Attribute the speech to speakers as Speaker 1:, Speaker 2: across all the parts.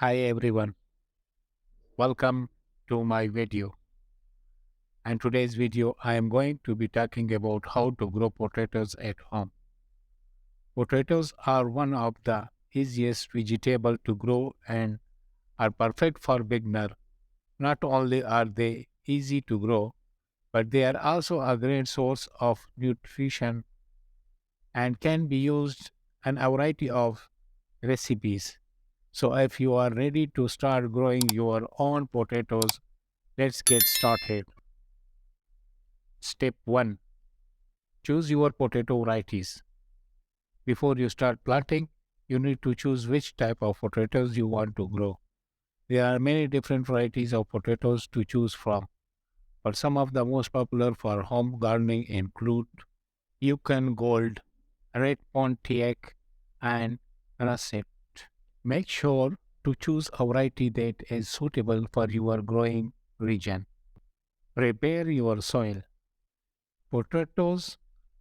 Speaker 1: Hi everyone, welcome to my video. And today's video I am going to be talking about how to grow potatoes at home. Potatoes are one of the easiest vegetable to grow and are perfect for beginner. Not only are they easy to grow, but they are also a great source of nutrition and can be used in a variety of recipes. So if you are ready to start growing your own potatoes, let's get started. Step 1. Choose your potato varieties. Before you start planting, you need to choose which type of potatoes you want to grow. There are many different varieties of potatoes to choose from, but some of the most popular for home gardening include Yukon Gold, Red Pontiac, and Russet. Make sure to choose a variety that is suitable for your growing region. Prepare your soil. Potatoes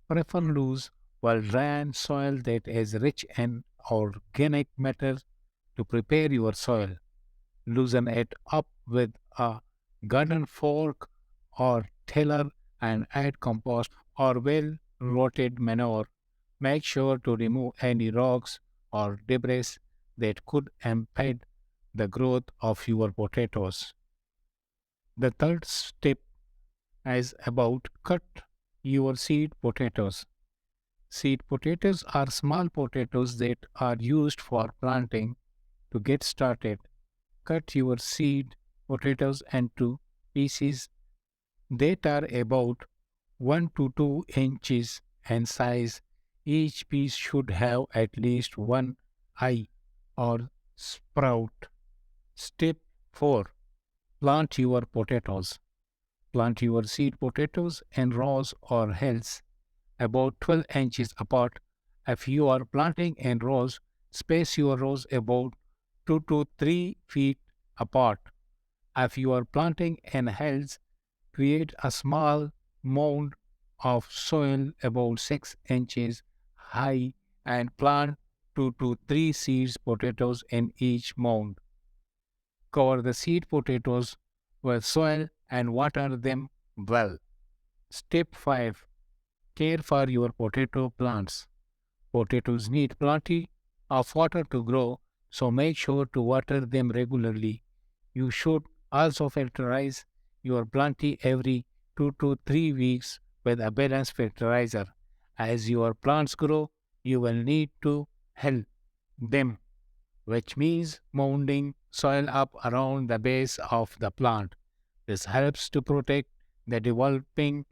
Speaker 1: prefer loose, well-drained soil that is rich in organic matter. To prepare your soil, loosen it up with a garden fork or tiller and add compost or well-rotted manure. Make sure to remove any rocks or debris that could impede the growth of your potatoes. The third step is about cut your seed potatoes. Seed potatoes are small potatoes that are used for planting. To get started, cut your seed potatoes into pieces that are about 1 to 2 inches in size. Each piece should have at least one eye or sprout. Step 4. Plant your potatoes. Plant your seed potatoes in rows or hills about 12 inches apart. If you are planting in rows, space your rows about 2 to 3 feet apart. If you are planting in hills, create a small mound of soil about 6 inches high and plant 2 to 3 seeds potatoes in each mound. Cover the seed potatoes with soil and water them well. Step 5. Care for your potato plants. Potatoes need plenty of water to grow, so make sure to water them regularly. You should also fertilize your plenty every 2 to 3 weeks with a balanced fertilizer. As your plants grow, you will need to help them, which means mounding soil up around the base of the plant. This helps to protect the developing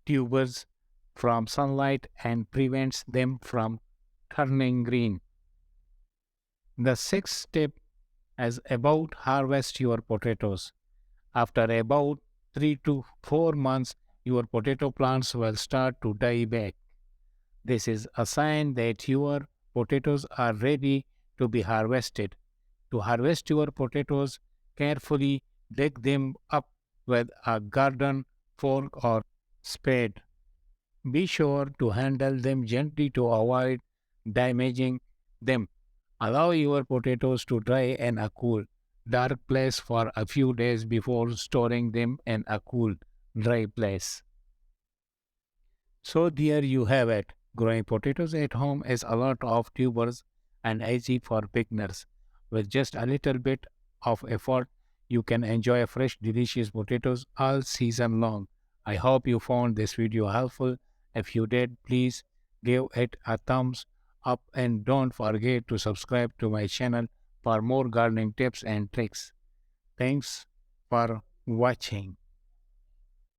Speaker 1: tubers from sunlight and prevents them from turning green. The sixth step is about harvest your potatoes. After about 3 to 4 months, your potato plants will start to die back. This is a sign that your potatoes are ready to be harvested. To harvest your potatoes, carefully dig them up with a garden fork or spade. Be sure to handle them gently to avoid damaging them. Allow your potatoes to dry in a cool, dark place for a few days before storing them in a cool, dry place. So there you have it. Growing potatoes at home is a lot of tubers and easy for beginners. With just a little bit of effort, you can enjoy fresh, delicious potatoes all season long. I hope you found this video helpful. If you did, please give it a thumbs up and don't forget to subscribe to my channel for more gardening tips and tricks. Thanks for watching.